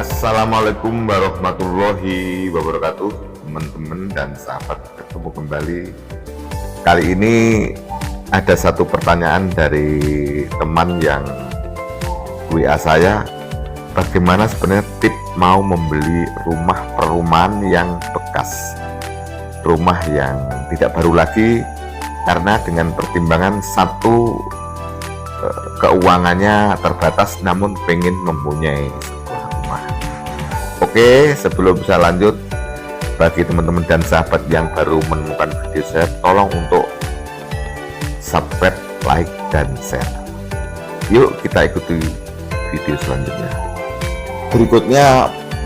Assalamualaikum warahmatullahi wabarakatuh, teman-teman dan sahabat, ketemu kembali. Kali ini ada satu pertanyaan dari teman yang WA saya, bagaimana sebenarnya tip mau membeli rumah perumahan yang bekas, rumah yang tidak baru lagi, karena dengan pertimbangan satu, keuangannya terbatas namun pengen mempunyai sebuah rumah. Oke, sebelum saya lanjut, bagi teman-teman dan sahabat yang baru menemukan video saya, tolong untuk subscribe, like, dan share. Yuk kita ikuti video selanjutnya. Berikutnya,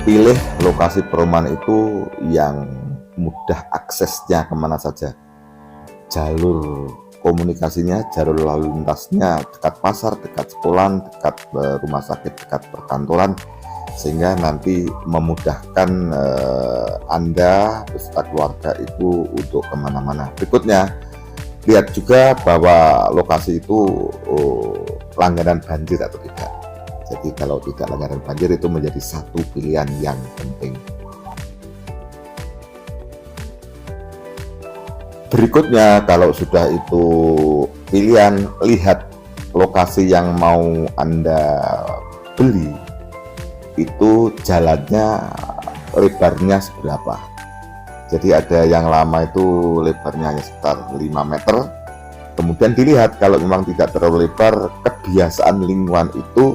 pilih lokasi perumahan itu yang mudah aksesnya kemana saja, jalur komunikasinya, jalur lalu lintasnya dekat pasar, dekat sekolah, dekat rumah sakit, dekat perkantoran, sehingga nanti memudahkan Anda beserta keluarga itu untuk kemana-mana. Berikutnya, lihat juga bahwa lokasi itu langganan banjir atau tidak. Jadi kalau tidak langganan banjir itu menjadi satu pilihan yang penting. Berikutnya, kalau sudah itu pilihan, lihat lokasi yang mau Anda beli itu jalannya lebarnya seberapa. Jadi ada yang lama itu lebarnya hanya sekitar 5 meter. Kemudian dilihat kalau memang tidak terlalu lebar, kebiasaan lingkungan itu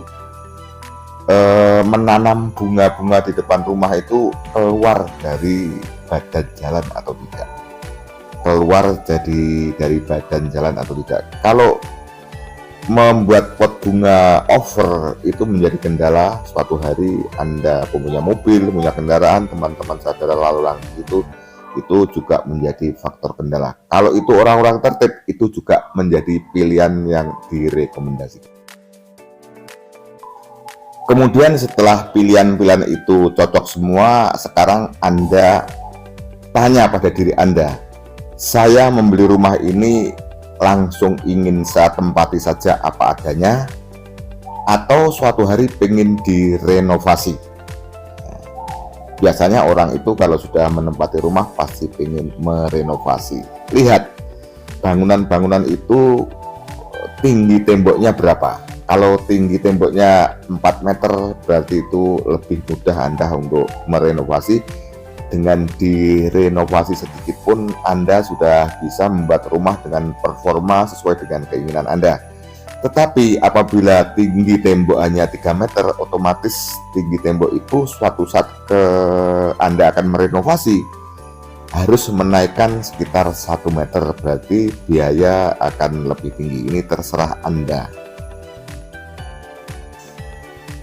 menanam bunga-bunga di depan rumah itu keluar dari badan jalan atau tidak, keluar dari badan jalan atau tidak. Kalau membuat pot bunga over itu menjadi kendala, suatu hari Anda punya mobil, punya kendaraan, teman-teman saudara lalu lalang itu juga menjadi faktor kendala. Kalau itu orang-orang tertib, itu juga menjadi pilihan yang direkomendasikan. Kemudian setelah pilihan-pilihan itu cocok semua, sekarang Anda tanya pada diri Anda, saya membeli rumah ini langsung ingin saya tempati saja apa adanya, atau suatu hari pengen direnovasi. Biasanya orang itu kalau sudah menempati rumah pasti pengen merenovasi. Lihat bangunan-bangunan itu tinggi temboknya berapa. Kalau tinggi temboknya 4 meter berarti itu lebih mudah Anda untuk merenovasi. Dengan direnovasi sedikit pun Anda sudah bisa membuat rumah dengan performa sesuai dengan keinginan Anda. Tetapi apabila tinggi tembok hanya 3 meter, otomatis tinggi tembok itu suatu saat Anda akan merenovasi harus menaikkan sekitar 1 meter, berarti biaya akan lebih tinggi. Ini terserah Anda.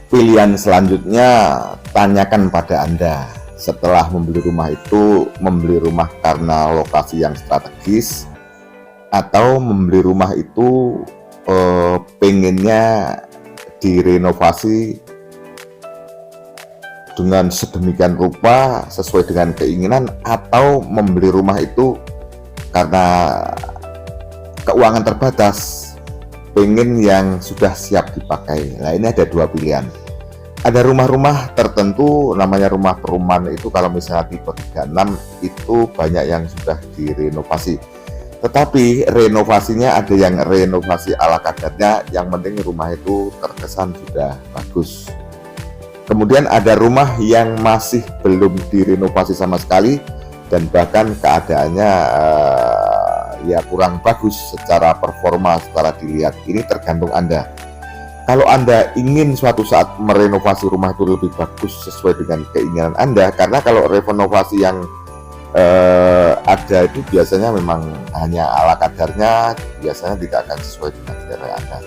Pilihan selanjutnya, tanyakan pada Anda. Setelah membeli rumah itu, membeli rumah karena lokasi yang strategis, atau membeli rumah itu pengennya direnovasi dengan sedemikian rupa sesuai dengan keinginan, atau membeli rumah itu karena keuangan terbatas, pengen yang sudah siap dipakai. Nah, ini ada dua pilihan. Ada rumah-rumah tertentu, namanya rumah perumahan itu kalau misalnya tipe 36 itu banyak yang sudah direnovasi. Tetapi renovasinya ada yang renovasi ala kadarnya, yang penting rumah itu terkesan sudah bagus. Kemudian ada rumah yang masih belum direnovasi sama sekali dan bahkan keadaannya ya kurang bagus secara performa, secara dilihat. Ini tergantung Anda. Kalau Anda ingin suatu saat merenovasi rumah itu lebih bagus sesuai dengan keinginan Anda, karena kalau renovasi yang ada itu biasanya memang hanya ala kadarnya, biasanya tidak akan sesuai dengan selera Anda.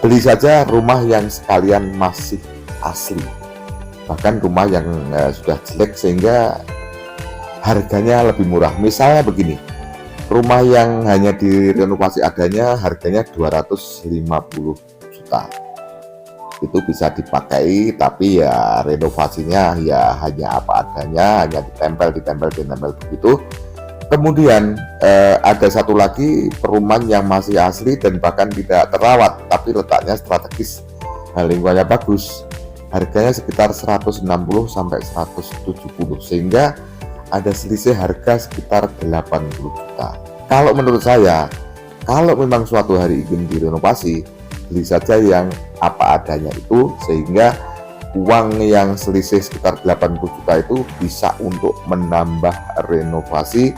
Beli saja rumah yang sekalian masih asli, bahkan rumah yang sudah jelek sehingga harganya lebih murah. Misalnya begini, rumah yang hanya direnovasi adanya harganya 250 juta. Itu bisa dipakai, tapi ya renovasinya ya hanya apa adanya, hanya ditempel begitu. Kemudian ada satu lagi perumahan yang masih asli dan bahkan tidak terawat, tapi letaknya strategis, lingkungannya bagus. harganya sekitar 160 sampai 170, sehingga ada selisih harga sekitar 80 juta. Kalau menurut saya, kalau memang suatu hari ingin direnovasi, beli saja yang apa adanya itu, sehingga uang yang selisih sekitar 80 juta itu bisa untuk menambah renovasi.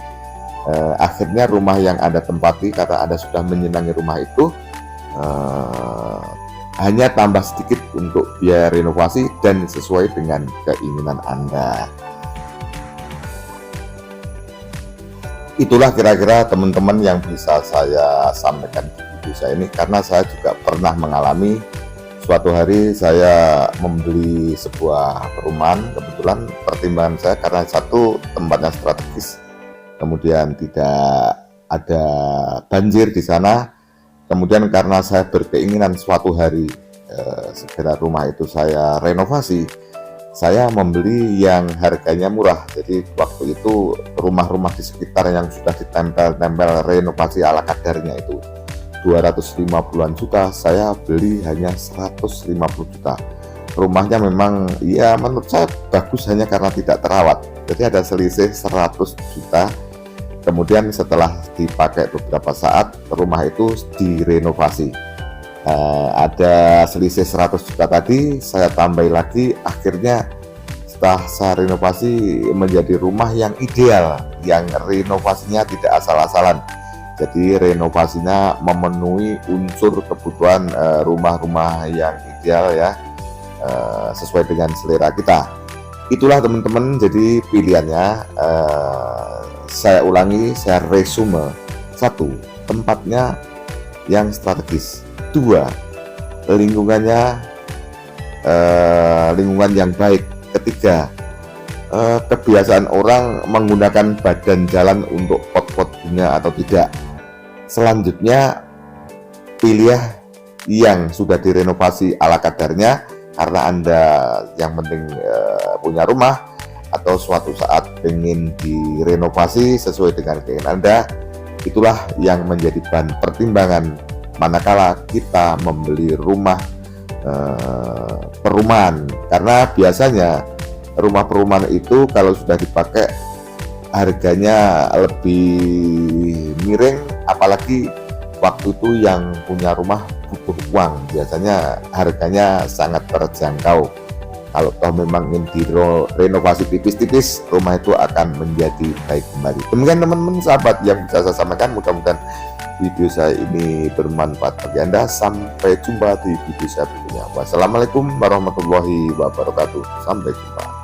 Akhirnya rumah yang Anda tempati, karena Anda sudah menyenangi rumah itu, hanya tambah sedikit untuk biaya renovasi dan sesuai dengan keinginan Anda. Itulah kira-kira teman-teman yang bisa saya sampaikan di video saya ini, karena saya juga pernah mengalami. Suatu hari saya membeli sebuah perumahan, kebetulan pertimbangan saya karena satu, tempatnya strategis, kemudian tidak ada banjir di sana, kemudian karena saya berkeinginan suatu hari segera rumah itu saya renovasi, saya membeli yang harganya murah. Jadi waktu itu rumah-rumah di sekitar yang sudah ditempel-tempel renovasi ala kadarnya itu 250-an juta, saya beli hanya 150 juta. Rumahnya memang ya menurut saya bagus, hanya karena tidak terawat, jadi ada selisih 100 juta. Kemudian setelah dipakai beberapa saat, rumah itu direnovasi, ada selisih 100 juta tadi saya tambahi lagi. Akhirnya setelah saya renovasi menjadi rumah yang ideal, yang renovasinya tidak asal-asalan. Jadi renovasinya memenuhi unsur kebutuhan rumah-rumah yang ideal ya, sesuai dengan selera kita. Itulah teman-teman, jadi pilihannya saya ulangi, saya resume. 1. Tempatnya yang strategis. 2. Lingkungannya lingkungan yang baik. 3. Kebiasaan orang menggunakan badan jalan untuk pot-pot bunga atau tidak. Selanjutnya pilih yang sudah direnovasi ala kadarnya, karena Anda yang penting punya rumah atau suatu saat ingin direnovasi sesuai dengan keinginan Anda. Itulah yang menjadi bahan pertimbangan manakala kita membeli rumah perumahan, karena biasanya rumah perumahan itu kalau sudah dipakai harganya lebih miring, apalagi waktu itu yang punya rumah butuh uang, biasanya harganya sangat terjangkau. Kalau toh memang ingin direnovasi tipis-tipis, rumah itu akan menjadi baik kembali. Demikian teman-teman sahabat yang bisa saya sampaikan, mudah-mudahan video saya ini bermanfaat bagi Anda. Sampai jumpa di video saya berikutnya. Wassalamualaikum warahmatullahi wabarakatuh. Sampai jumpa.